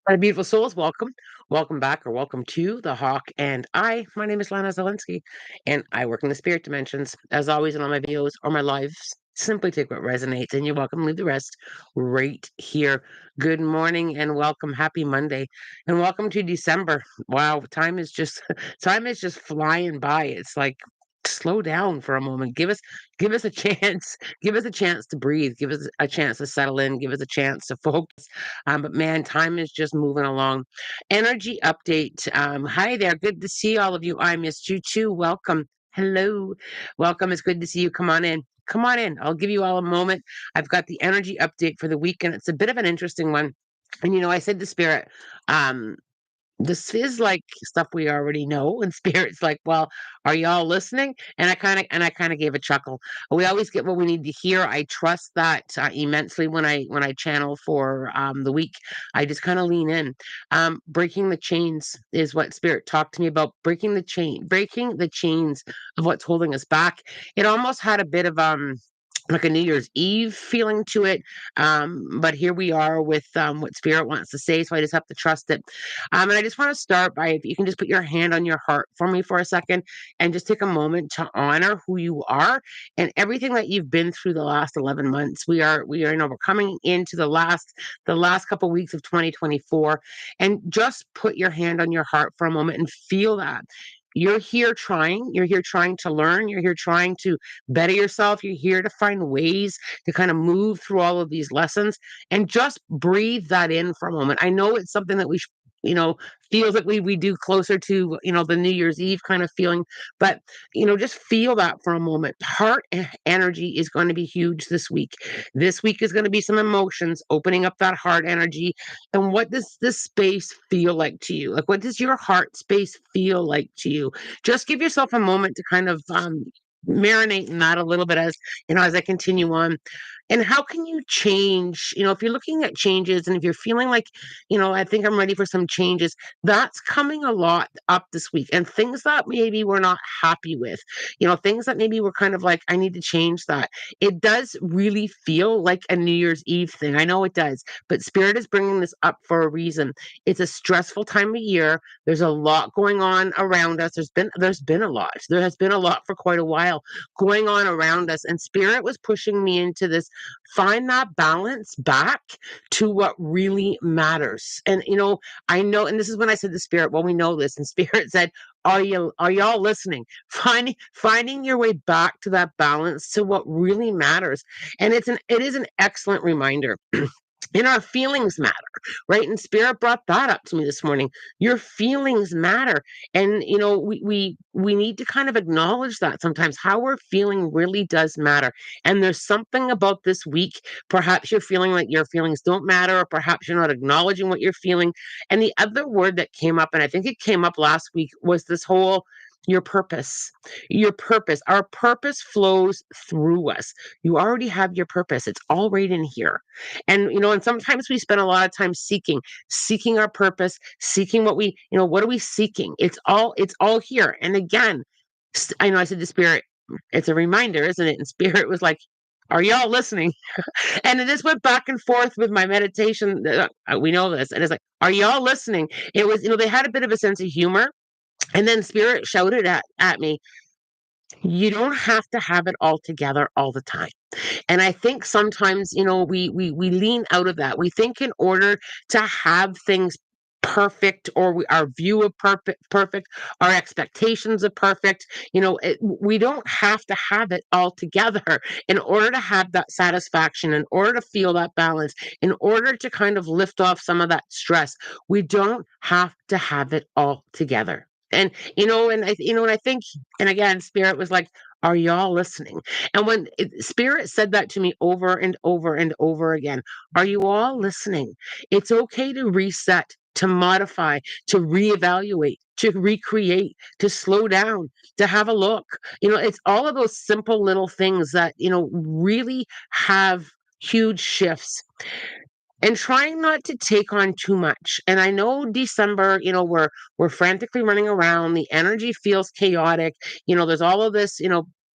My beautiful souls, welcome. Welcome back or welcome to The Hawk and I. My name is Lana Zelensky, and I work in the spirit dimensions. As always, in all my videos or my lives, simply take what resonates and you're welcome. Leave the rest right here. Good morning and welcome. Happy Monday. And welcome to December. Wow, time is just time is just flying by. It's like slow down for a moment. Give us a chance. Give us a chance to breathe. Give us a chance to settle in. Give us a chance to focus. But man, time is just moving along. Energy update. Hi there. Good to see all of you. I missed you too. Welcome. Hello. Welcome. It's good to see you. Come on in. Come on in. I'll give you all a moment. I've got the energy update for the week, and it's a bit of an interesting one. And I said to Spirit, um, this is like stuff we already know, and Spirit's like, well, are y'all listening? And I kind of gave a chuckle. We always get what we need to hear. I trust that immensely when I channel for the week. I just kind of lean in. Breaking the chains is what Spirit talked to me about. Breaking the chains of what's holding us back. It almost had a bit of like a New Year's Eve feeling to it. But here we are with what Spirit wants to say, so I just have to trust it. And I just want to start by, if you can just put your hand on your heart for me for a second and just take a moment to honor who you are and everything that you've been through the last 11 months. We're coming into the last couple weeks of 2024, and just put your hand on your heart for a moment and feel that. You're here trying to learn, you're here trying to better yourself, you're here to find ways to kind of move through all of these lessons, and just breathe that in for a moment. I know it's something that we you know feels like we do closer to the New Year's Eve kind of feeling, but just feel that for a moment. Energy is going to be huge this week is going to be some emotions, opening up that heart energy. And what does this space feel like to you? Like, what does your heart space feel like to you? Just give yourself a moment to kind of marinate in that a little bit, as I continue on. And how can you change, if you're looking at changes, and if you're feeling like, I think I'm ready for some changes, that's coming a lot up this week. And things that maybe we're not happy with, things that maybe we're kind of like, I need to change that. It does really feel like a New Year's Eve thing. I know it does, but Spirit is bringing this up for a reason. It's a stressful time of year. There's a lot going on around us. There's been a lot. There has been a lot for quite a while going on around us. And Spirit was pushing me into this. Find that balance back to what really matters. And I know, and this is when I said to Spirit, well, we know this, and Spirit said, are y'all listening? Finding your way back to that balance, to what really matters. And it is an excellent reminder. And our feelings matter, right? And Spirit brought that up to me this morning. Your feelings matter. And we need to kind of acknowledge that sometimes how we're feeling really does matter. And there's something about this week. Perhaps you're feeling like your feelings don't matter, or perhaps you're not acknowledging what you're feeling. And the other word that came up, and I think it came up last week, was this whole your purpose. Your purpose. Our purpose flows through us. You already have your purpose. It's all right in here. And sometimes we spend a lot of time seeking our purpose, seeking what are we seeking? It's all here. And again, I know I said to Spirit, it's a reminder, isn't it? And Spirit was like, are y'all listening? And it just went back and forth with my meditation. We know this. And it's like, are y'all listening? It was, they had a bit of a sense of humor. And then Spirit shouted at me, you don't have to have it all together all the time. And I think sometimes, we lean out of that. We think in order to have things perfect, or our view of perfect, our expectations of perfect, we don't have to have it all together in order to have that satisfaction, in order to feel that balance, in order to kind of lift off some of that stress. We don't have to have it all together. And and I think, and again, Spirit was like, are y'all listening? And when Spirit said that to me over and over and over again, are you all listening? It's okay to reset, to modify, to reevaluate, to recreate, to slow down, to have a look. It's all of those simple little things that, really have huge shifts. And trying not to take on too much. And I know December, we're frantically running around. The energy feels chaotic. There's all of this,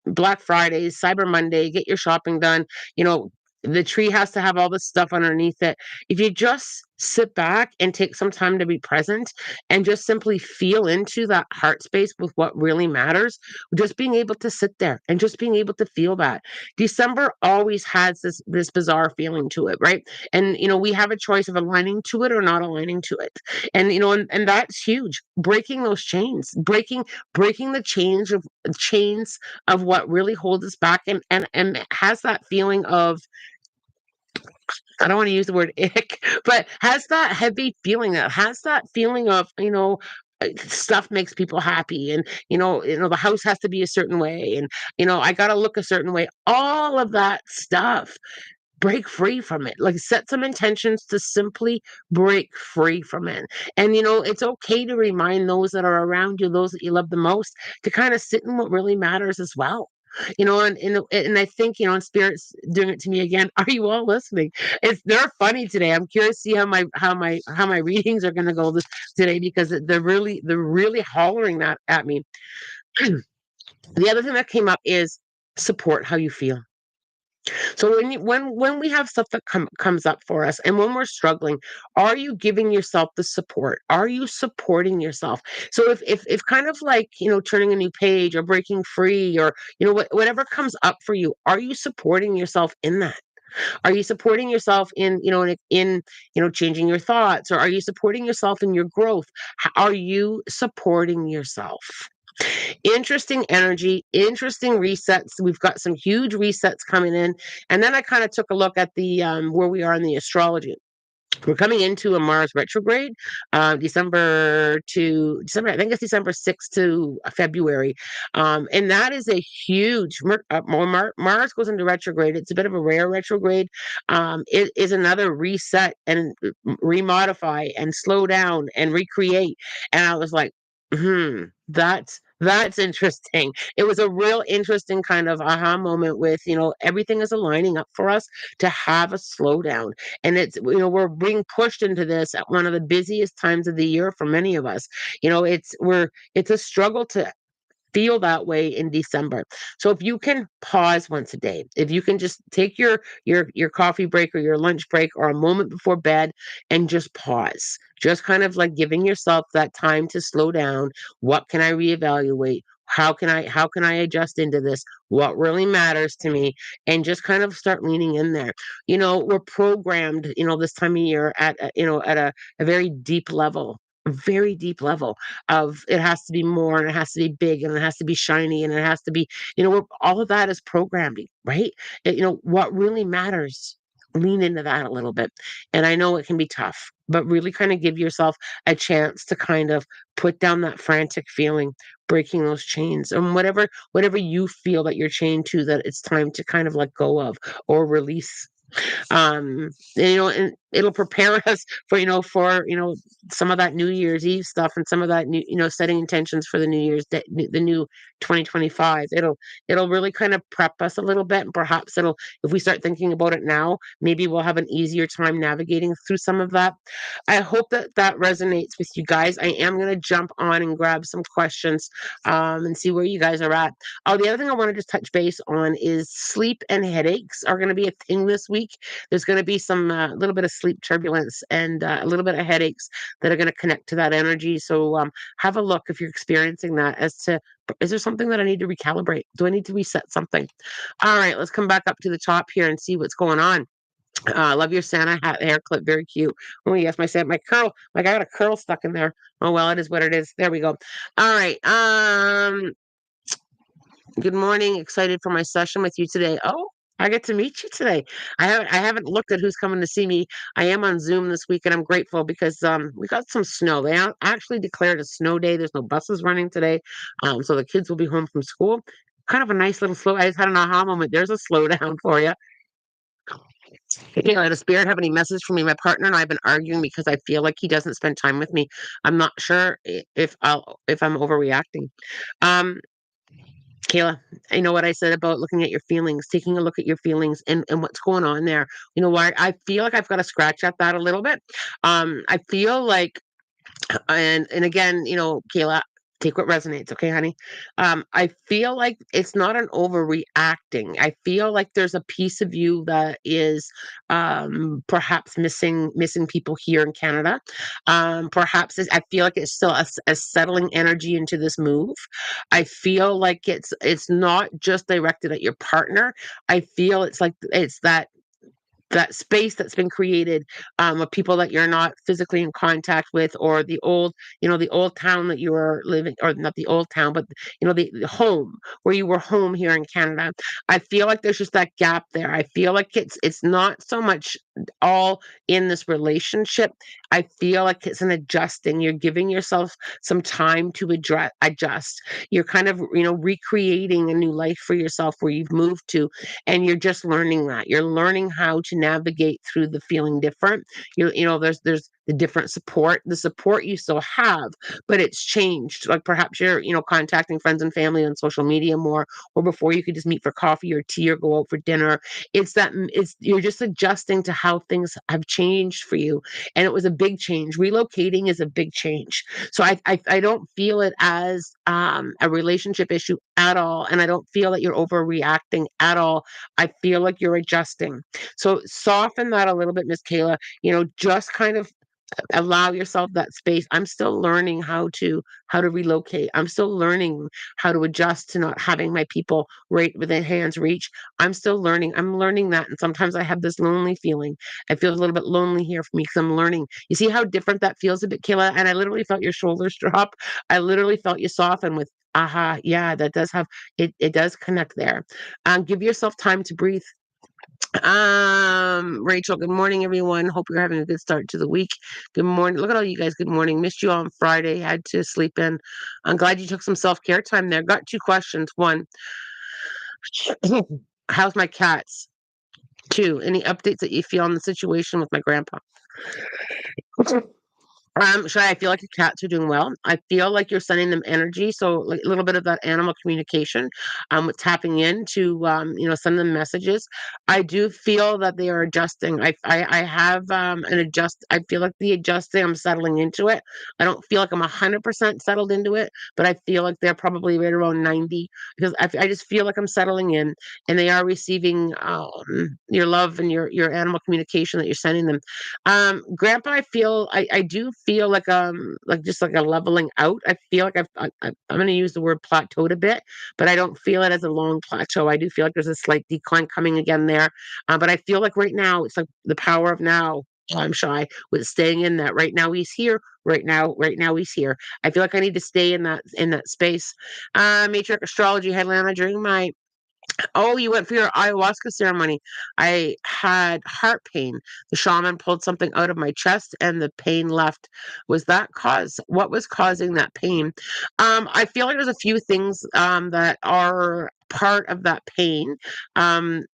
Black Fridays, Cyber Monday, get your shopping done. The tree has to have all this stuff underneath it. If you just sit back and take some time to be present and just simply feel into that heart space with what really matters, just being able to sit there and just being able to feel that. December always has this bizarre feeling to it, right? And we have a choice of aligning to it or not aligning to it. And and that's huge. Breaking those chains, breaking the chains of what really holds us back, and has that feeling of, I don't want to use the word ick, but has that heavy feeling, that has that feeling of, stuff makes people happy, and the house has to be a certain way, and I got to look a certain way, all of that stuff. Break free from it. Like, set some intentions to simply break free from it. And it's okay to remind those that are around you, those that you love the most, to kind of sit in what really matters as well. And I think, and Spirit's doing it to me again. Are you all listening? They're funny today. I'm curious to see how my readings are going to go today, because they're really hollering that at me. The other thing that came up is support how you feel. So when we have stuff that comes up for us, and when we're struggling, are you giving yourself the support? Are you supporting yourself? So if kind of like, turning a new page or breaking free, or whatever comes up for you, are you supporting yourself in that? Are you supporting yourself in, changing your thoughts, or are you supporting yourself in your growth? Are you supporting yourself? Interesting energy, interesting resets. We've got some huge resets coming in. And then I kind of took a look at the where we are in the astrology. We're coming into a Mars retrograde, December. I think it's December 6th to February, and that is a huge. Mars goes into retrograde. It's a bit of a rare retrograde. It is another reset and remodify and slow down and recreate. And I was like, that's interesting. It was a real interesting kind of aha moment with, everything is aligning up for us to have a slowdown. And it's, we're being pushed into this at one of the busiest times of the year for many of us. It's a struggle to feel that way in December. So if you can pause once a day, if you can just take your coffee break or your lunch break or a moment before bed and just pause, just kind of like giving yourself that time to slow down. What can I reevaluate? How can I adjust into this? What really matters to me? And just kind of start leaning in there. We're programmed, this time of year at a very deep level, a very deep level of, it has to be more, and it has to be big, and it has to be shiny, and it has to be, all of that is programming, right? What really matters, lean into that a little bit. And I know it can be tough, but really kind of give yourself a chance to kind of put down that frantic feeling, breaking those chains, and whatever you feel that you're chained to, that it's time to kind of let go of or release. And it'll prepare us for, some of that New Year's Eve stuff, and some of that new, setting intentions for the New Year's Day, the new 2025. It'll really kind of prep us a little bit, and perhaps if we start thinking about it now, maybe we'll have an easier time navigating through some of that. I hope that resonates with you guys. I am going to jump on and grab some questions, and see where you guys are at. Oh, the other thing I want to just touch base on is sleep and headaches are going to be a thing this week. There's going to be some little bit of sleep turbulence, and a little bit of headaches that are going to connect to that energy. So have a look if you're experiencing that, as to, is there something that I need to recalibrate? Do I need to reset something? All right, let's come back up to the top here and see what's going on. Love your Santa hat hair clip. Very cute. Oh yes, my curl. Like, I got a curl stuck in there. Oh well, it is what it is. There we go. All right. Good morning. Excited for my session with you today. Oh, I get to meet you today. I haven't looked at who's coming to see me. I am on Zoom this week, and I'm grateful because we got some snow. They actually declared a snow day. There's no buses running today, so the kids will be home from school. Kind of a nice little slow. I just had an aha moment. There's a slowdown for you. Does Spirit have any message for me? My partner and I have been arguing because I feel like he doesn't spend time with me. I'm not sure if I'm overreacting. Um, Kayla, I know what I said about looking at your feelings, taking a look at your feelings, and what's going on there. You know why? I feel like I've got to scratch at that a little bit. I feel like, and again, Kayla, take what resonates, okay, honey? I feel like it's not an overreacting. I feel like there's a piece of you that is perhaps missing people here in Canada. Perhaps I feel like it's still a settling energy into this move. I feel like it's not just directed at your partner. I feel it's like it's that space that's been created of people that you're not physically in contact with, or the old town that you were living, or not the old town, but the home where you were home here in Canada. I feel like there's just that gap there. I feel like it's not so much all in this relationship. I feel like it's an adjusting. You're giving yourself some time to adjust. You're kind of, recreating a new life for yourself where you've moved to, and you're just learning that. You're learning how to navigate through the feeling different. There's the different support. The support you still have, but it's changed. Like perhaps you're, contacting friends and family on social media more, or before you could just meet for coffee or tea or go out for dinner. It's you're just adjusting to how things have changed for you. And it was a big change. Relocating is a big change. So I don't feel it as a relationship issue at all. And I don't feel that you're overreacting at all. I feel like you're adjusting. So soften that a little bit, Miss Kayla. Just kind of allow yourself that space. I'm still learning how to relocate. I'm still learning how to adjust to not having my people right within hands reach. I'm learning that, and sometimes I have this lonely feeling. I feel a little bit lonely here for me because I'm learning. You see how different that feels a bit, Kayla? And I literally felt your shoulders drop. I literally felt you soften with aha, yeah, that does have it does connect there. Give yourself time to breathe. Rachel, good morning, everyone. Hope you're having a good start to the week. Good morning. Look at all you guys. Good morning. Missed you on Friday. Had to sleep in. I'm glad you took some self-care time there. Got two questions. One, how's my cats? Two, any updates that you feel on the situation with my grandpa? Shy, I feel like the cats are doing well. I feel like you're sending them energy, so like a little bit of that animal communication, with tapping in to send them messages. I do feel that they are adjusting. I have an adjust. I feel like the adjusting. I'm settling into it. I don't feel like I'm 100% settled into it, but I feel like they're probably right around 90 because I just feel like I'm settling in, and they are receiving your love and your animal communication that you're sending them. Grandpa, I do feel like just like a leveling out. I feel like I'm going to use the word plateaued a bit, but I don't feel it as a long plateau. I do feel like there's a slight decline coming again there, but I feel like right now it's like the power of now. I'm shy with staying in that. Right now he's here. Right now he's here. I feel like I need to stay in that space. Matriarch astrology headliner during my Oh, you went for your ayahuasca ceremony. I had heart pain. The shaman pulled something out of my chest and the pain left. What was causing that pain? I feel like there's a few things that are part of that pain.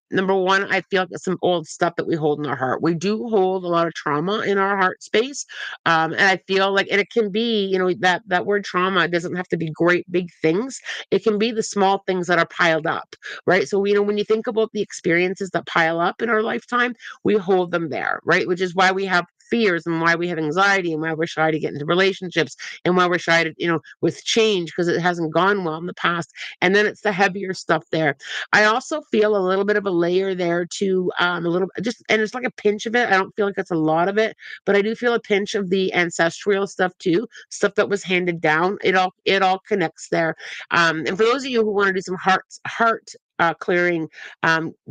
Number one, I feel like it's some old stuff that we hold in our heart. We do hold a lot of trauma in our heart space. And I feel like, and it can be, that word trauma doesn't have to be great big things. It can be the small things that are piled up, right? So, when you think about the experiences that pile up in our lifetime, we hold them there, right? Which is why we have fears and why we have anxiety and why we're shy to get into relationships and why we're shy to, with change because it hasn't gone well in the past. And then it's the heavier stuff there. I also feel a little bit of a layer there to a little just, and it's like a pinch of it. I don't feel like it's a lot of it, but I do feel a pinch of the ancestral stuff too, stuff that was handed down. It all connects there. And for those of you who want to do some heart clearing,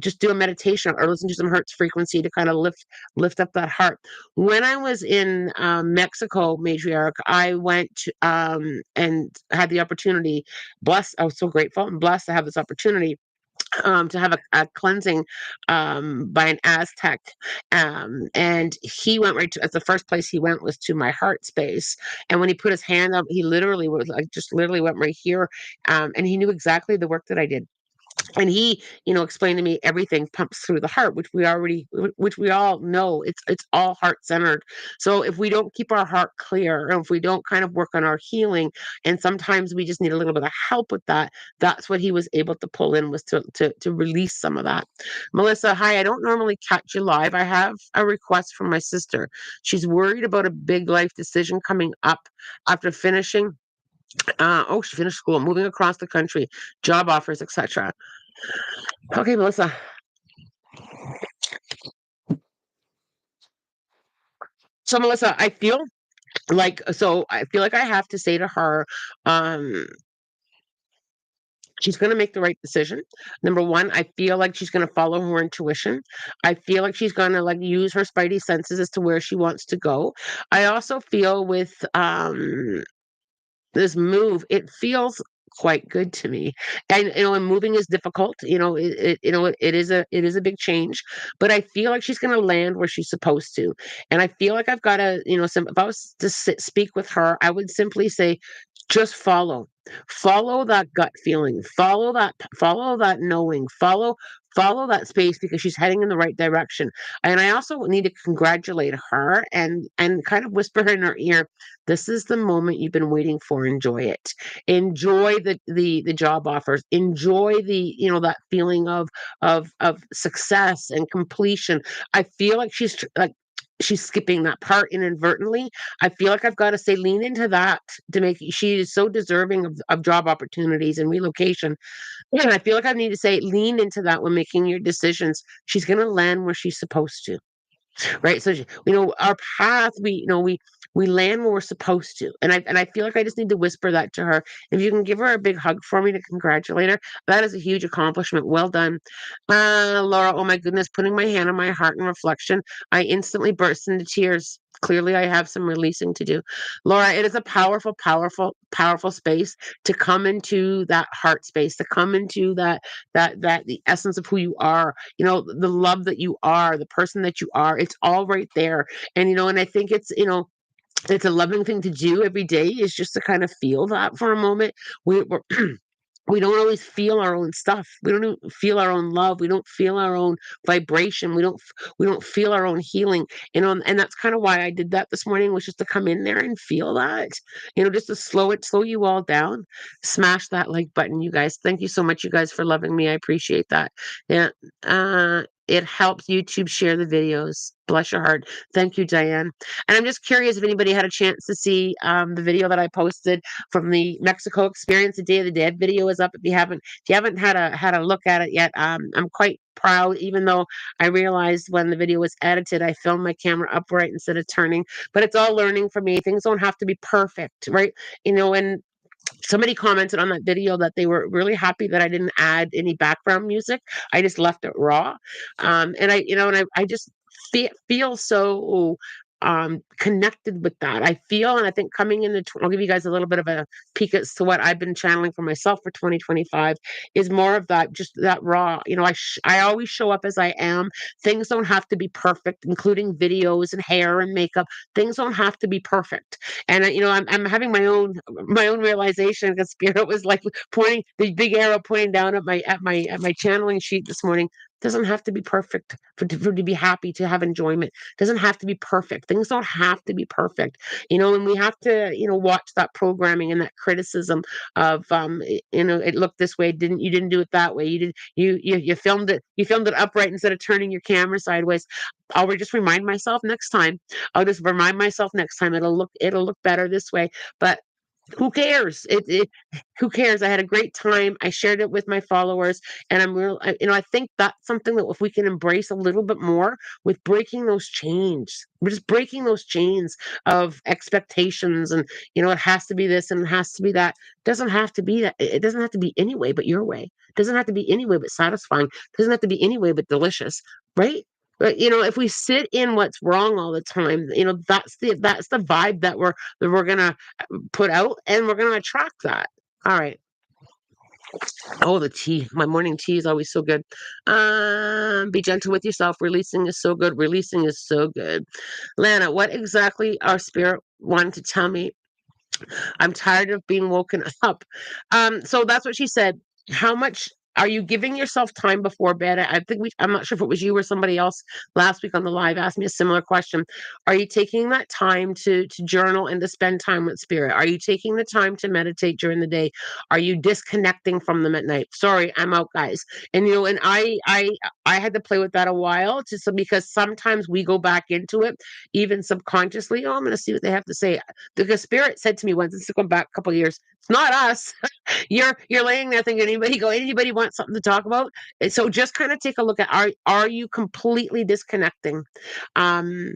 just do a meditation or listen to some hertz frequency to kind of lift up that heart. When I was in Mexico, matriarch, I went and had the opportunity. I was so grateful and blessed to have this opportunity to have a cleansing by an Aztec. And he went right to, as the first place he went was to my heart space. And when he put his hand up, he literally was like, just literally went right here. And he knew exactly the work that I did, and he explained to me everything pumps through the heart, which we all know. It's all heart centered. So if we don't keep our heart clear, and if we don't kind of work on our healing, and sometimes we just need a little bit of help with that, that's what he was able to pull in, was to release some of that. Melissa, hi. I don't normally catch you live. I have a request from my sister. She's worried about a big life decision coming up after finishing Oh, she finished school, moving across the country, job offers, etc. Okay, Melissa. So, Melissa, I feel like I have to say to her, um, she's going to make the right decision. Number one, I feel like she's going to follow her intuition. I feel like she's going to like use her spidey senses as to where she wants to go. I also feel with this move, it feels quite good to me. And and moving is difficult. It is a big change, but I feel like she's going to land where she's supposed to. And I feel like I've got to, if I was to speak with her, I would simply say, just follow that gut feeling, follow that knowing, follow that space because she's heading in the right direction. And I also need to congratulate her and kind of whisper in her ear, this is the moment you've been waiting for. Enjoy it. Enjoy the job offers. Enjoy that feeling of success and completion. I feel like she's skipping that part inadvertently. I feel like I've got to say lean into that to make she is so deserving of job opportunities and relocation. And I feel like I need to say lean into that when making your decisions. She's going to land where she's supposed to. Right. So, our path, we land where we're supposed to. And I feel like I just need to whisper that to her. If you can give her a big hug for me to congratulate her, that is a huge accomplishment. Well done. Laura, oh my goodness, putting my hand on my heart in reflection, I instantly burst into tears. Clearly, I have some releasing to do. Laura, it is a powerful, powerful, powerful space to come into that heart space, to come into that the essence of who you are, the love that you are, the person that you are. It's all right there. And I think it's a loving thing to do every day is just to kind of feel that for a moment. We're we don't always feel our own stuff. We don't feel our own love. We don't feel our own vibration. We don't feel our own healing. And that's kind of why I did that this morning, was just to come in there and feel that. Just to slow you all down. Smash that like button, you guys. Thank you so much, you guys, for loving me. I appreciate that. Yeah. It helps YouTube share the videos. Bless your heart. Thank you, Diane. And I'm just curious if anybody had a chance to see the video that I posted from the Mexico experience. The Day of the Dead video is up. If you haven't had a look at it yet, I'm quite proud, even though I realized when the video was edited, I filmed my camera upright instead of turning. But it's all learning for me. Things don't have to be perfect, right? And somebody commented on that video that they were really happy that I didn't add any background music. I just left it raw. And I just feel so connected with that. I feel, and I think coming into, I'll give you guys a little bit of a peek as to what I've been channeling for myself for 2025 is more of that, just that raw. I always show up as I am. Things don't have to be perfect, including videos and hair and makeup. Things don't have to be perfect. And I'm having my own realization because Spirit was like pointing the big arrow pointing down at my channeling sheet this morning. Doesn't have to be perfect for to be happy, to have enjoyment. Doesn't have to be perfect. Things don't have to be perfect. And we have to watch that programming and that criticism of it looked this way, didn't do it that way, you filmed it upright instead of turning your camera sideways. Just remind myself next time. I'll just remind myself next time it'll look better this way. But who cares? Who cares? I had a great time. I shared it with my followers, and I think that's something that if we can embrace a little bit more with breaking those chains, we're just breaking those chains of expectations, and it has to be this and it has to be that. It doesn't have to be that. It doesn't have to be any way but your way. It doesn't have to be any way but satisfying. It doesn't have to be any way but delicious, right? But if we sit in what's wrong all the time, that's the vibe that we're gonna put out, and we're going to attract that. All right. Oh, the tea. My morning tea is always so good. Be gentle with yourself. Releasing is so good. Releasing is so good. Lana, what exactly our spirit wanted to tell me? I'm tired of being woken up. So that's what she said. How much are you giving yourself time before bed? I'm not sure if it was you or somebody else last week on the live asked me a similar question. Are you taking that time to journal and to spend time with spirit? Are you taking the time to meditate during the day? Are you disconnecting from them at night? Sorry, I'm out, guys. And I had to play with that a while just because sometimes we go back into it, even subconsciously. Oh, I'm going to see what they have to say, because spirit said to me once, this is going back a couple of years, not us. You're laying there thinking anybody want something to talk about? And so just kind of take a look at are you completely disconnecting? Um,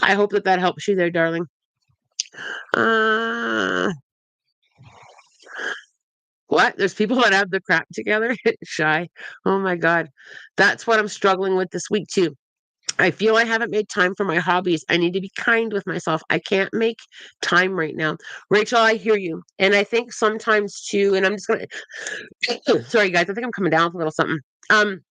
I hope that that helps you there, darling. Uh, what? There's people that have the crap together? Shy. Oh my God. That's what I'm struggling with this week too. I feel I haven't made time for my hobbies. I need to be kind with myself. I can't make time right now. Rachel, I hear you. And I think sometimes too, and I'm just going to, sorry guys, I think I'm coming down with a little something. Um,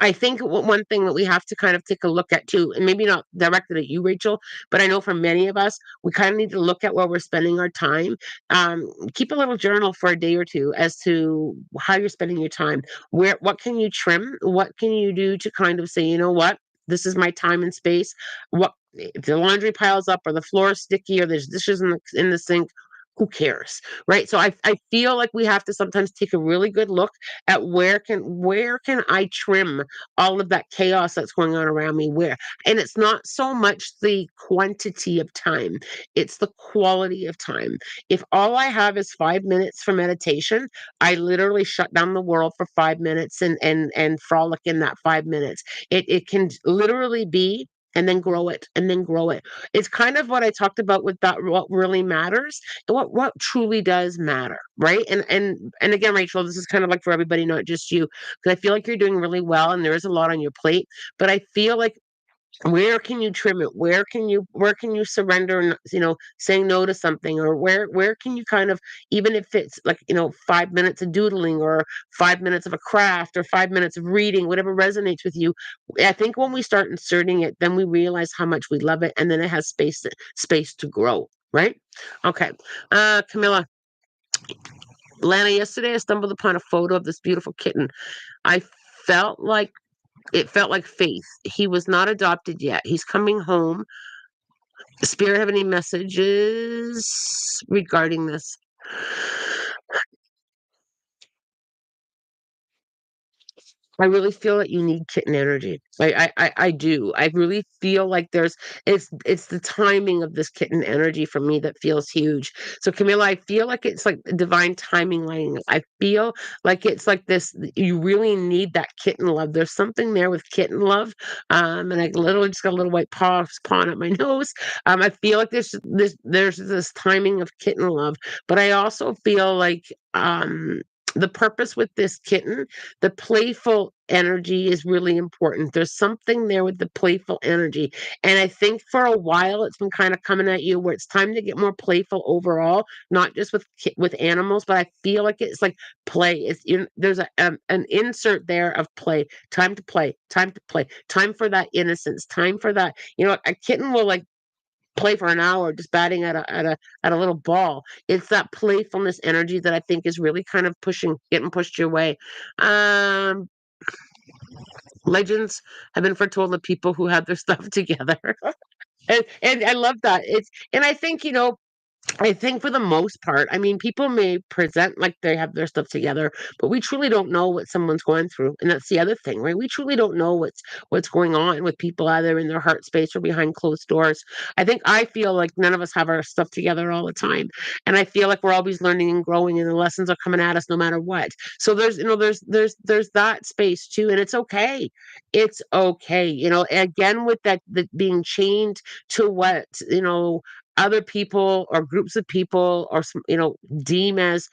I think one thing that we have to kind of take a look at too, and maybe not directed at you, Rachel, but I know for many of us, we kind of need to look at where we're spending our time. Keep a little journal for a day or two as to how you're spending your time. What can you trim? What can you do to kind of say, you know what, this is my time and space. What if the laundry piles up, or the floor is sticky, or there's dishes in the sink? Who cares, right? So I feel like we have to sometimes take a really good look at where can I trim all of that chaos that's going on around me, where, and it's not so much the quantity of time, it's the quality of time. If all I have is 5 minutes for meditation, I literally shut down the world for 5 minutes and frolic in that 5 minutes. It can literally be, and then grow it, and then grow it. It's kind of what I talked about with that, what really matters, what truly does matter, right? And again, Rachel, this is kind of like for everybody, not just you, because I feel like you're doing really well and there is a lot on your plate. But I feel like, where can you trim it? Where can you surrender and, saying no to something? Or where can you kind of, even if it's like, 5 minutes of doodling, or 5 minutes of a craft, or 5 minutes of reading, whatever resonates with you. I think when we start inserting it, then we realize how much we love it, and then it has space to grow, right? Okay. Camilla, Lana, yesterday I stumbled upon a photo of this beautiful kitten. I felt like it felt like faith. He was not adopted yet. He's coming home. Spirit have any messages regarding this? I really feel that you need kitten energy. I do. I really feel like it's the timing of this kitten energy for me that feels huge. So Camilla, I feel like it's like divine timing lining. I feel like it's like this, you really need that kitten love. There's something there with kitten love. And I literally just got a little white pawn up my nose. I feel like there's this timing of kitten love, but I also feel like the purpose with this kitten, the playful energy is really important. There's something there with the playful energy. And I think for a while it's been kind of coming at you where it's time to get more playful overall, not just with animals, but I feel like it's like play. There's an insert there of play. Time to play, time to play, time for that innocence, time for that. A kitten will like play for an hour just batting at a little ball. It's that playfulness energy that I think is really kind of getting pushed your way. Um, Legends have been foretold of people who have their stuff together. And I love that. And I think for the most part, I mean, people may present like they have their stuff together, but we truly don't know what someone's going through. And that's the other thing, right? We truly don't know what's going on with people either in their heart space or behind closed doors. I feel like none of us have our stuff together all the time. And I feel like we're always learning and growing, and the lessons are coming at us no matter what. So there's that space too. And it's okay. It's okay. Again, with that being chained to what, other people or groups of people or deem as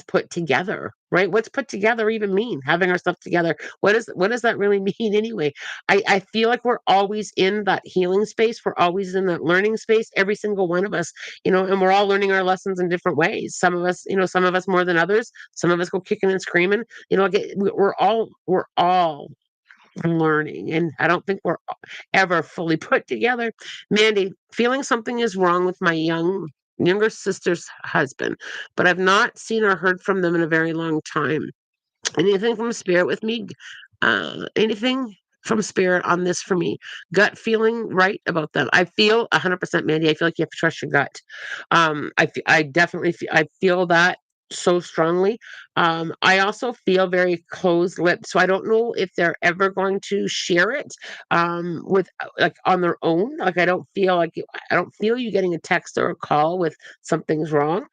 put together, right? What's put together even mean? Having our stuff together, what does that really mean anyway? I feel like we're always in that healing space, we're always in that learning space, every single one of us, and we're all learning our lessons in different ways. Some of us more than others, some of us go kicking and screaming, like we're all learning, and I don't think we're ever fully put together. Mandy, feeling something is wrong with my younger sister's husband, but I've not seen or heard from them in a very long time. Anything from spirit with me? Anything from spirit on this for me? Gut feeling right about them. I feel 100%, Mandy. I feel like you have to trust your gut. I definitely I feel that so strongly. I also feel very closed-lipped, so I don't know if they're ever going to share it with like on their own. Like I don't feel you getting a text or a call with something's wrong.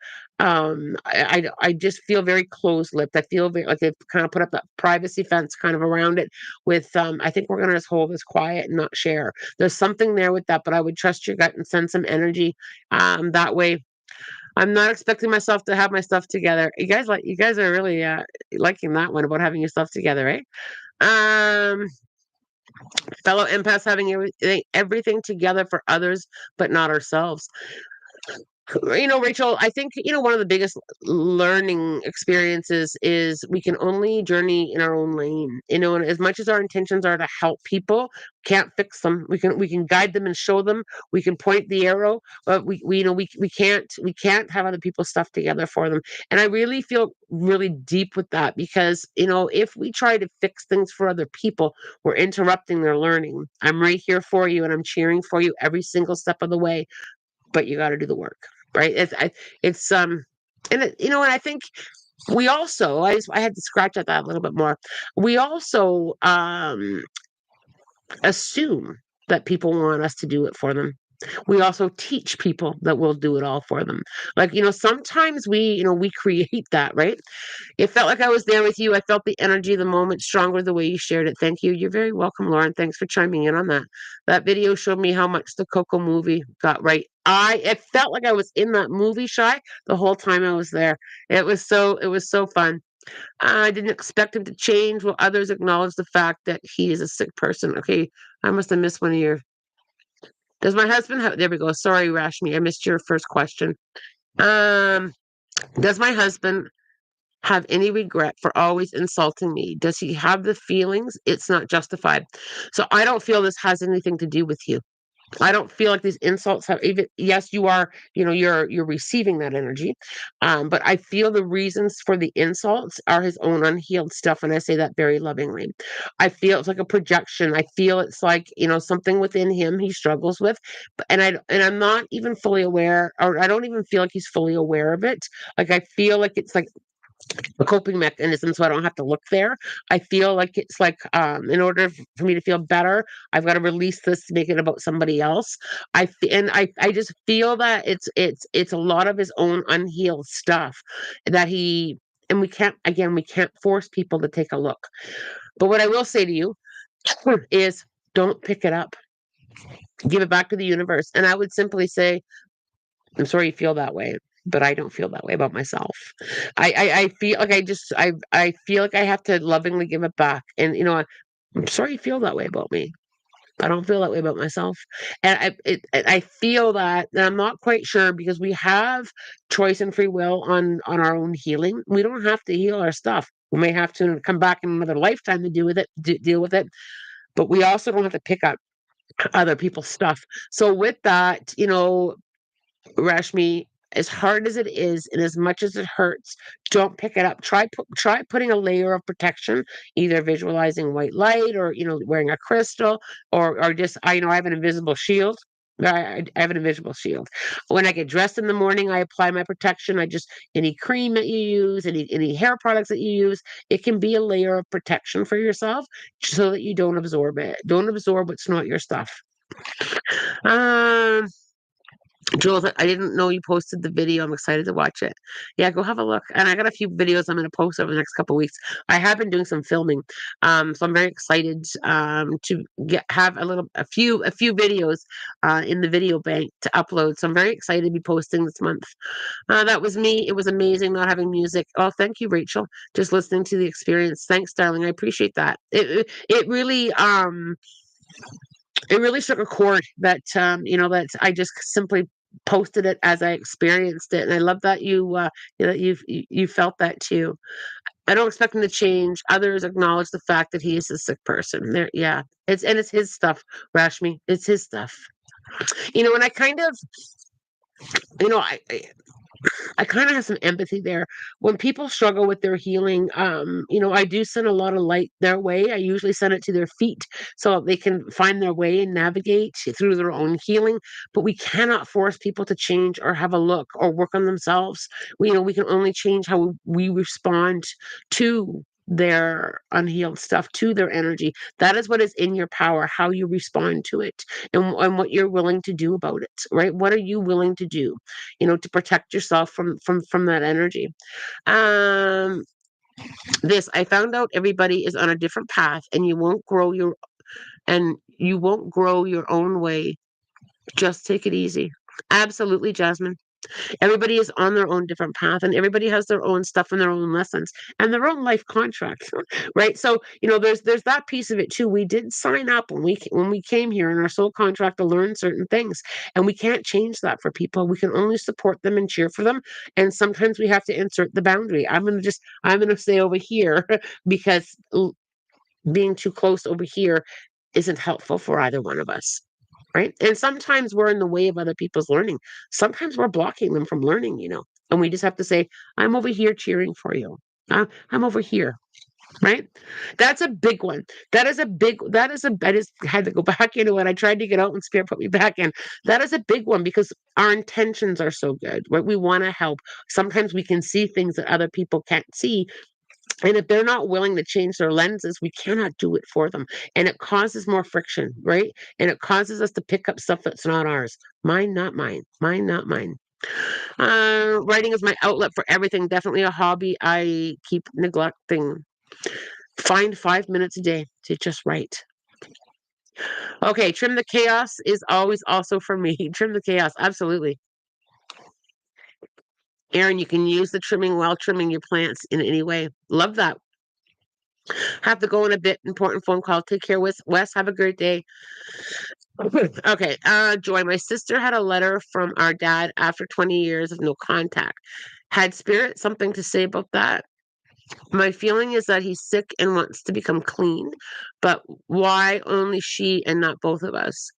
I just feel very closed-lipped. I feel very like they've kind of put up that privacy fence kind of around it with I think we're gonna just hold this quiet and not share. There's something there with that, but I would trust your gut and send some energy that way. I'm not expecting myself to have my stuff together. You guys are really liking that one about having your stuff together, right? Um Fellow empaths having everything together for others but not ourselves. Rachel, I think, one of the biggest learning experiences is we can only journey in our own lane. And as much as our intentions are to help people, can't fix them. We can guide them and show them. We can point the arrow, but we can't have other people's stuff together for them. And I really feel really deep with that because, if we try to fix things for other people, we're interrupting their learning. I'm right here for you and I'm cheering for you every single step of the way, but you got to do the work, right? And I think we also, I had to scratch at that a little bit more. We also assume that people want us to do it for them. We also teach people that we'll do it all for them. Like, sometimes we create that, right? It felt like I was there with you. I felt the energy of the moment stronger the way you shared it. Thank you. You're very welcome, Lauren. Thanks for chiming in on that. That video showed me how much the Coco movie got right. It felt like I was in that movie, Shy, the whole time I was there. It was so fun. I didn't expect him to change while others acknowledge the fact that he is a sick person. Okay, I must have missed one of your. Does my husband have? There we go. Sorry, Rashmi, I missed your first question. Um, does my husband have any regret for always insulting me? Does he have the feelings? It's not justified. So I don't feel this has anything to do with you. I don't feel like these insults have even yes, you are, you're receiving that energy. But I feel the reasons for the insults are his own unhealed stuff. And I say that very lovingly. I feel it's like a projection. I feel it's like, something within him he struggles with. And I'm not even fully aware, or I don't even feel like he's fully aware of it. Like I feel like it's like a coping mechanism so I don't have to look there. I feel like it's like in order for me to feel better, I've got to release this to make it about somebody else. I just feel that it's a lot of his own unhealed stuff that he and we can't force people to take a look. But what I will say to you is don't pick it up. Give it back to the universe. And I would simply say I'm sorry you feel that way, but I don't feel that way about myself. I feel like I feel like I have to lovingly give it back. And I'm sorry you feel that way about me. I don't feel that way about myself. And I feel that, and I'm not quite sure because we have choice and free will on our own healing. We don't have to heal our stuff. We may have to come back in another lifetime to deal with it, but we also don't have to pick up other people's stuff. So with that, Rashmi, as hard as it is and as much as it hurts, don't pick it up. Try putting a layer of protection, either visualizing white light or wearing a crystal or just I have an invisible shield. I have an invisible shield. When I get dressed in the morning, I apply my protection. I just any cream that you use, any hair products that you use, it can be a layer of protection for yourself so that you don't absorb it. Don't absorb what's not your stuff. Um Jules, I didn't know you posted the video. I'm excited to watch it. Yeah, go have a look. And I got a few videos I'm going to post over the next couple of weeks. I have been doing some filming, so I'm very excited to have a few videos in the video bank to upload. So I'm very excited to be posting this month. That was me. It was amazing not having music. Oh, thank you, Rachel. Just listening to the experience. Thanks, darling. I appreciate that. It really struck a chord that I just simply posted it as I experienced it, and I love that you felt that too. I don't expect him to change. Others acknowledge the fact that he is a sick person. Yeah, it's his stuff, Rashmi. It's his stuff. And I kind of, you know, I kind of have some empathy there. When people struggle with their healing, I do send a lot of light their way. I usually send it to their feet so they can find their way and navigate through their own healing. But we cannot force people to change or have a look or work on themselves. We can only change how we respond to their unhealed stuff, to their energy. That is what is in your power, how you respond to it, and what you're willing to do about it, right? What are you willing to do, to protect yourself from that energy? um this, I found out everybody is on a different path, and you won't grow your own way. Just take it easy. Absolutely, Jasmine. Everybody is on their own different path, and everybody has their own stuff and their own lessons and their own life contracts, right? So there's that piece of it too. We did sign up when we came here in our soul contract to learn certain things, and we can't change that for people. We can only support them and cheer for them, and sometimes we have to insert the boundary. I'm gonna stay over here because being too close over here isn't helpful for either one of us. Right. And sometimes we're in the way of other people's learning. Sometimes we're blocking them from learning. And we just have to say, I'm over here cheering for you. I'm over here. Right. That's a big one. I just had to go back into it. I tried to get out and Spirit put me back in. That is a big one because our intentions are so good, right? We want to help. Sometimes we can see things that other people can't see, and if they're not willing to change their lenses, we cannot do it for them. And it causes more friction, right? And it causes us to pick up stuff that's not ours. Mine, not mine. Mine, not mine. Writing is my outlet for everything. Definitely a hobby I keep neglecting. Find 5 minutes a day to just write. Okay, trim the chaos is always also for me. Trim the chaos. Absolutely. Aaron, you can use the trimming while trimming your plants in any way. Love that. Have to go in a bit. Important phone call. Take care, Wes. Have a great day. Okay. Joy, my sister had a letter from our dad after 20 years of no contact. Had Spirit something to say about that? My feeling is that he's sick and wants to become clean, but why only she and not both of us?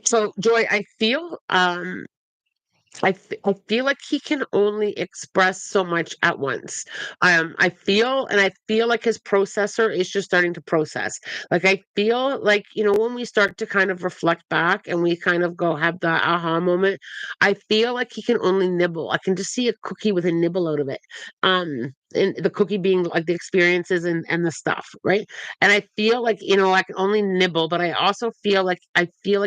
So, Joy, I feel like he can only express so much at once. I feel like his processor is just starting to process. Like I feel like, when we start to kind of reflect back and we kind of go have that aha moment, I feel like he can only nibble. I can just see a cookie with a nibble out of it. And the cookie being like the experiences and the stuff, right? And I feel like, I can only nibble, but I feel like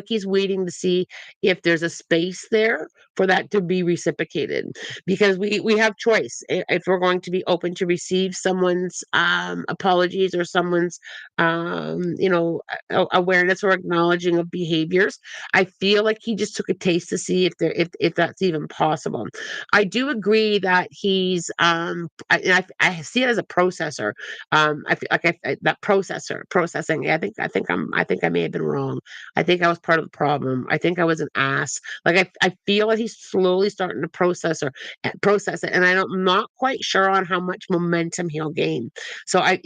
he's waiting to see if there's a space there for that to be reciprocated, because we have choice. If we're going to be open to receive someone's apologies or someone's awareness or acknowledging of behaviors. I feel like he just took a taste to see if that's even possible. I do agree that he's I see it as a processor. I feel like that processing. I think I may have been wrong. I think I was part of the problem. I think I was an ass. Like I feel like he's slowly starting to process it, and I'm not quite sure on how much momentum he'll gain. So I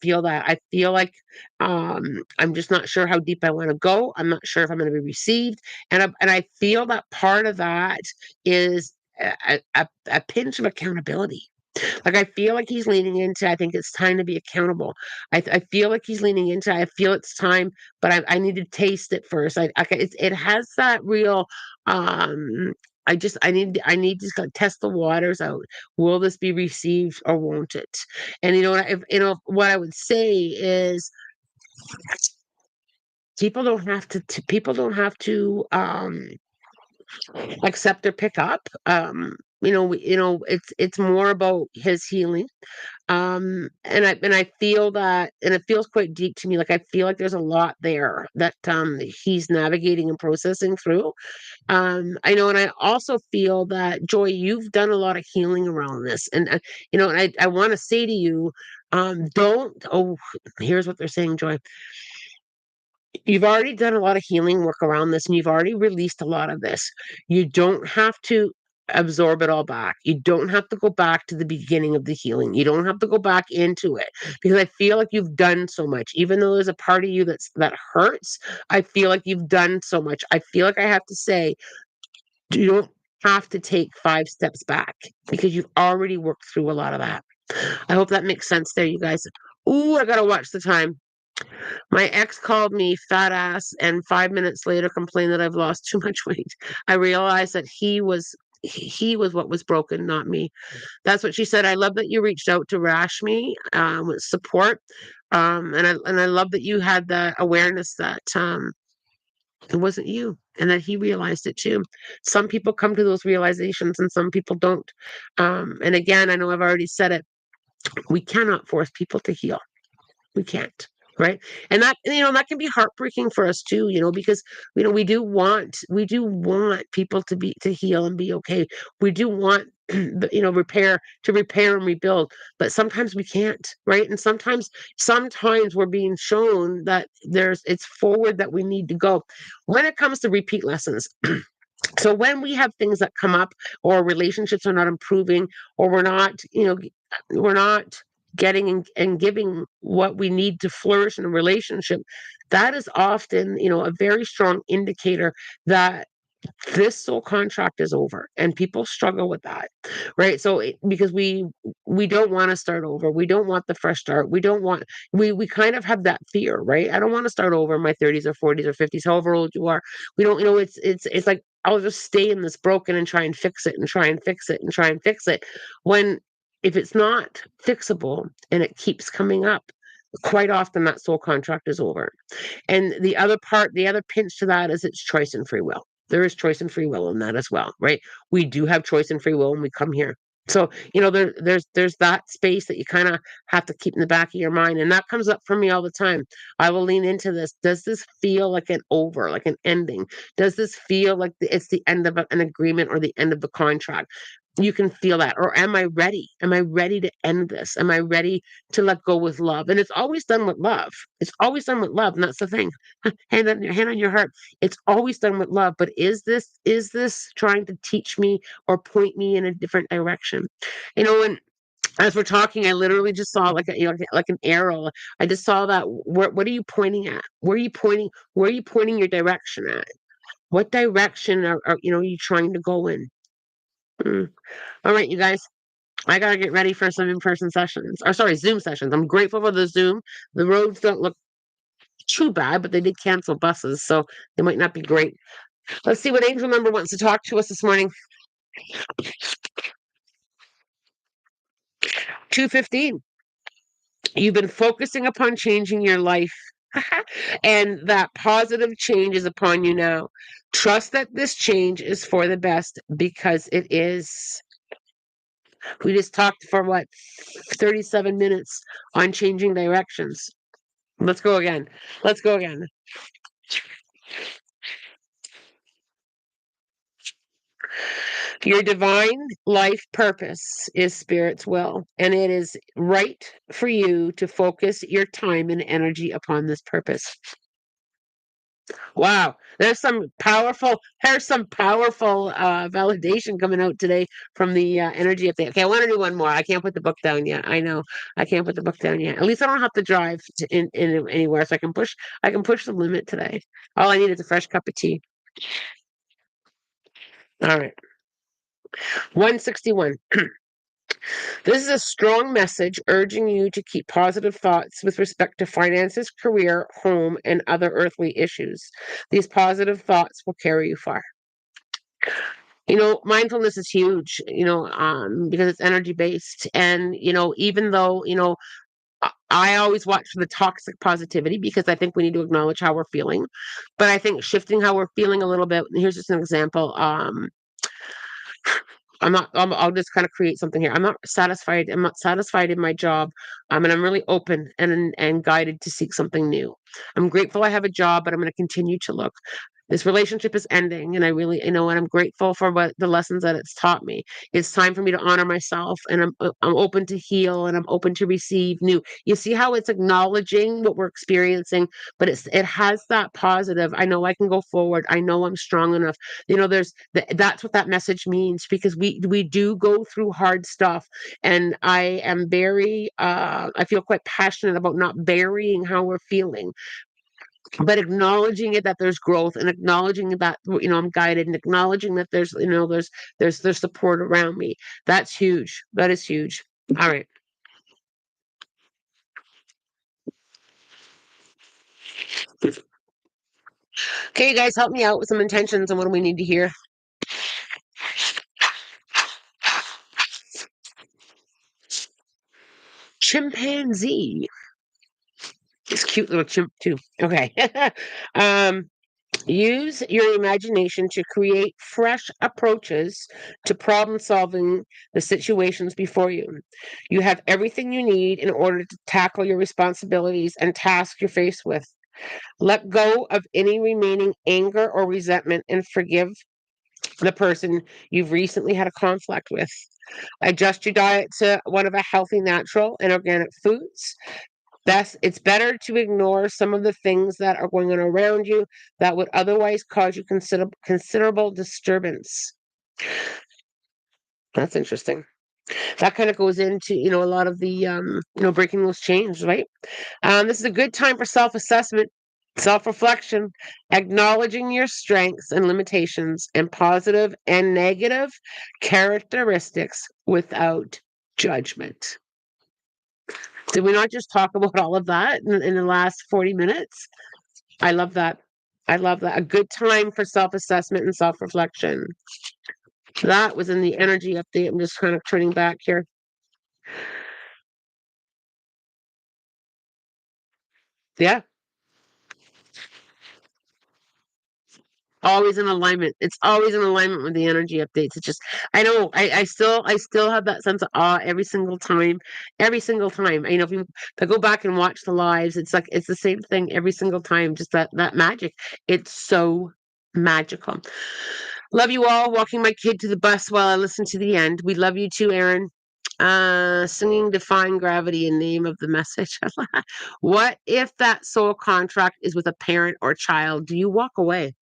feel that. I feel like I'm just not sure how deep I want to go. I'm not sure if I'm going to be received, and I feel that part of that is a pinch of accountability. Like I feel like he's leaning into. I think it's time to be accountable. I feel like he's leaning into. I feel it's time, but I need to taste it first. It has that real. I need to test the waters out. Will this be received or won't it? And what I would say is people don't have to accept or pick up. It's more about his healing. And I feel that, and it feels quite deep to me. Like I feel like there's a lot there that he's navigating and processing through. I know, and I also feel that, Joy, you've done a lot of healing around this, and I want to say to you, don't. Oh, here's what they're saying, Joy. You've already done a lot of healing work around this, and you've already released a lot of this. You don't have to. absorb it all back. You don't have to go back to the beginning of the healing. You don't have to go back into it because I feel like you've done so much. Even though there's a part of you that hurts, I feel like you've done so much. I feel like I have to say, you don't have to take 5 steps back because you've already worked through a lot of that. I hope that makes sense there, you guys. Ooh, I gotta watch the time. My ex called me fat ass and 5 minutes later complained that I've lost too much weight. I realized that he was what was broken, not me. That's what she said. I love that you reached out to Rash me with support. And I love that you had the awareness that it wasn't you and that he realized it too. Some people come to those realizations and some people don't. And again, I know I've already said it. We cannot force people to heal. We can't, right? And that, that can be heartbreaking for us too, because we do want people to heal and be okay. We do want repair and rebuild, but sometimes we can't, right? And sometimes we're being shown that it's forward that we need to go when it comes to repeat lessons. So when we have things that come up, or relationships are not improving, or we're not getting and giving what we need to flourish in a relationship, that is often, a very strong indicator that this soul contract is over, and people struggle with that, right? So because we don't want to start over, we don't want the fresh start, we kind of have that fear, right? I don't want to start over in my 30s or 40s or 50s, however old you are. We don't, it's like I'll just stay in this broken and try and fix it and try and fix it and try and fix it, when if it's not fixable and it keeps coming up, quite often that soul contract is over. And the other pinch to that is it's choice and free will. There is choice and free will in that as well, right? We do have choice and free will when we come here. So, there's that space that you kind of have to keep in the back of your mind. And that comes up for me all the time. I will lean into this. Does this feel like an over, like an ending? Does this feel like it's the end of an agreement or the end of the contract? You can feel that. Or am I ready? Am I ready to end this? Am I ready to let go with love? And it's always done with love. It's always done with love. And that's the thing. Hand on your heart. It's always done with love. But is this trying to teach me or point me in a different direction? And as we're talking, I literally just saw like an arrow. I just saw that. What are you pointing at? Where are you pointing? Where are you pointing your direction at? What direction are you trying to go in? Mm. All right, you guys. I gotta get ready for some in-person sessions. Or sorry, Zoom sessions. I'm grateful for the Zoom. The roads don't look too bad, but they did cancel buses, so they might not be great. Let's see what angel number wants to talk to us this morning. 215. You've been focusing upon changing your life, and that positive change is upon you now. Trust that this change is for the best, because it is. We just talked for 37 minutes on changing directions. Let's go again. Let's go again. Your divine life purpose is Spirit's will, and it is right for you to focus your time and energy upon this purpose. Wow, there's some powerful validation coming out today from the energy update. Okay, I want to do one more. I can't put the book down yet. I know I can't put the book down yet. At least I don't have to drive in anywhere, so I can push the limit today. All I need is a fresh cup of tea. All right, 161. This is a strong message urging you to keep positive thoughts with respect to finances, career, home, and other earthly issues. These positive thoughts will carry you far. Mindfulness is huge, because it's energy based. And, even though, I always watch for the toxic positivity, because I think we need to acknowledge how we're feeling. But I think shifting how we're feeling a little bit, here's just an example. I'll just kind of create something here. I'm not satisfied. I'm not satisfied in my job. And I'm really open and guided to seek something new. I'm grateful I have a job, but I'm going to continue to look. This relationship is ending, and I really, and I'm grateful for what the lessons that it's taught me. It's time for me to honor myself, and I'm open to heal, and I'm open to receive new. You see how it's acknowledging what we're experiencing, but it has that positive. I know I can go forward. I know I'm strong enough. That's what that message means, because we do go through hard stuff, and I feel quite passionate about not burying how we're feeling, but acknowledging it, that there's growth, and acknowledging that I'm guided, and acknowledging that there's support around me. That's huge. That is huge. All right. Okay, you guys, help me out with some intentions, and what do we need to hear? Chimpanzee. It's cute little chimp too. Okay. um Use your imagination to create fresh approaches to problem solving the situations before you. You have everything you need in order to tackle your responsibilities and tasks you're faced with. Let go of any remaining anger or resentment and forgive the person you've recently had a conflict with. Adjust your diet to one of a healthy, natural, and organic foods. It's better to ignore some of the things that are going on around you that would otherwise cause you considerable disturbance. That's interesting. That kind of goes into, a lot of the, breaking those chains, right? This is a good time for self-assessment, self-reflection, acknowledging your strengths and limitations, and positive and negative characteristics without judgment. Did we not just talk about all of that in the last 40 minutes? I love that. I love that. A good time for self assessment and self reflection. That was in the energy update. I'm just kind of turning back here. Yeah. Always in alignment. It's always in alignment with the energy updates. It's just, I still have that sense of awe every single time. Every single time. If I go back and watch the lives, it's like it's the same thing every single time. Just that magic. It's so magical. Love you all. Walking my kid to the bus while I listen to the end. We love you too, Aaron. Singing Defying Gravity in name of the message. What if that soul contract is with a parent or child? Do you walk away?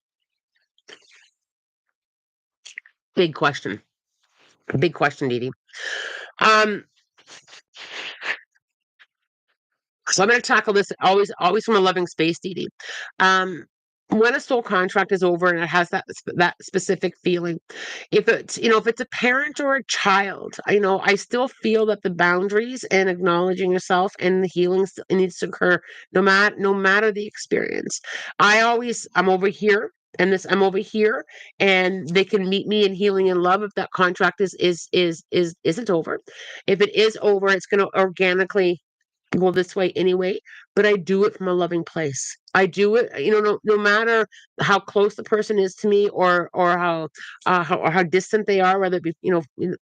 Big question. Big question, Dee Dee. Um, So I'm going to tackle this always from a loving space, Dee Dee. Um, when a soul contract is over and it has that specific feeling, if it's a parent or a child, I still feel that the boundaries and acknowledging yourself and the healing needs to occur no matter the experience. I'm over here. And I'm over here, and they can meet me in healing and love if that contract isn't over. If it is over, it's going to organically go this way anyway, but I do it from a loving place. I do it, no matter how close the person is to me, or how distant they are, whether it be,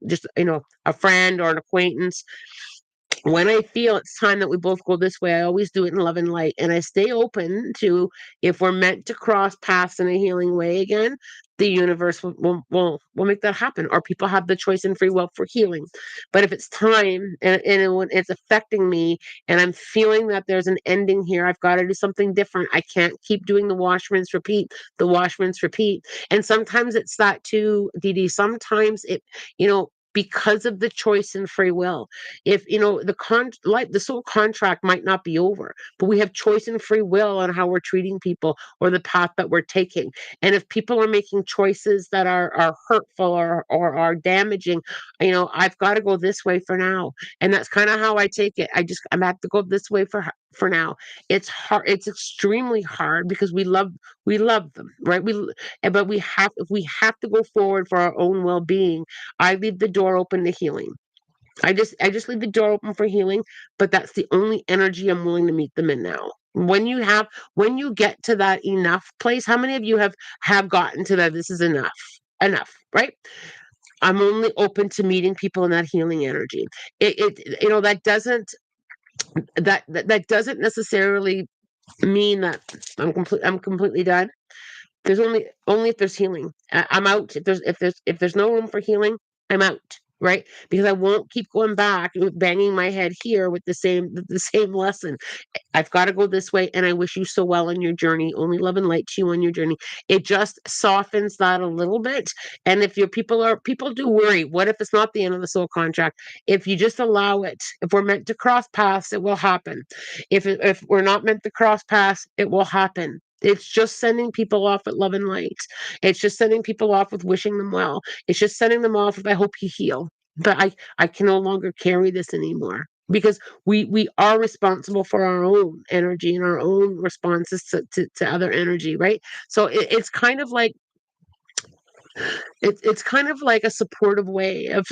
just a friend or an acquaintance. When I feel it's time that we both go this way, I always do it in love and light. And I stay open to, if we're meant to cross paths in a healing way again, the universe will make that happen. Or people have the choice and free will for healing. But if it's time, when it's affecting me, and I'm feeling that there's an ending here, I've got to do something different. I can't keep doing the wash, rinse, repeat, the wash, rinse, repeat. And sometimes it's that too, Dee Dee. Sometimes because of the choice and free will, if the soul contract might not be over, but we have choice and free will on how we're treating people or the path that we're taking. And if people are making choices that are hurtful or are damaging, I've got to go this way for now. And that's kind of how I take it. I'm have to go this way for now. It's hard. It's extremely hard because we love them, right? But if we have to go forward for our own well-being, I leave the door open to healing. I just leave the door open for healing, but that's the only energy I'm willing to meet them in now. When you get to that enough place, how many of you have gotten to that? This is enough, right? I'm only open to meeting people in that healing energy. That doesn't necessarily mean that I'm completely done. There's only if there's healing. I'm out. If there's no room for healing, I'm out. Right? Because I won't keep going back and banging my head here with the same lesson. I've got to go this way, and I wish you so well on your journey. Only love and light to you on your journey. It just softens that a little bit. And if your people do worry, what if it's not the end of the soul contract? If you just allow it, if we're meant to cross paths, it will happen. If we're not meant to cross paths, it will happen. It's just sending people off with love and light. It's just sending people off with wishing them well. It's just sending them off with I hope you heal. But I can no longer carry this anymore because we are responsible for our own energy and our own responses to other energy, right? So it's kind of like it's kind of like a supportive way of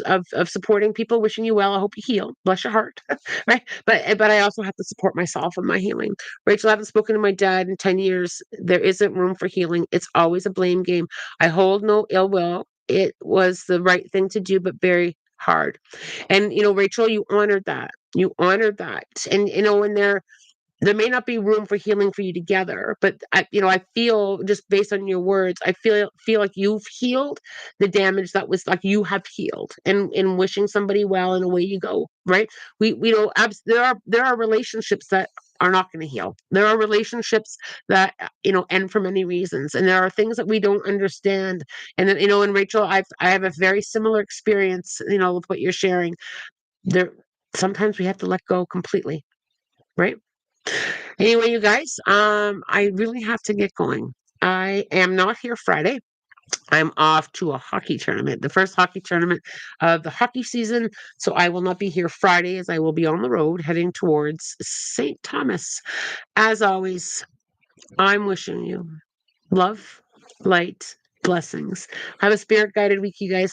supporting people, wishing you well. I hope you heal. Bless your heart, right? But I also have to support myself in my healing. Rachel, I haven't spoken to my dad in 10 years. There isn't room for healing. It's always a blame game. I hold no ill will. It was the right thing to do, but very hard. And Rachel, you honored that. You honored that. And when there may not be room for healing for you together, but I feel just based on your words, I feel like you've healed the damage that was like you have healed, and in wishing somebody well, and away you go, right? There are relationships that are not going to heal. There are relationships that end for many reasons, and there are things that we don't understand. And then and Rachel, I have a very similar experience, with what you're sharing. There sometimes we have to let go completely, right? Anyway, you guys, I really have to get going. I am not here Friday. I'm off to a hockey tournament, the first hockey tournament of the hockey season. So I will not be here Friday, as I will be on the road heading towards St. Thomas. As always, I'm wishing you love, light, blessings. Have a spirit guided week, you guys.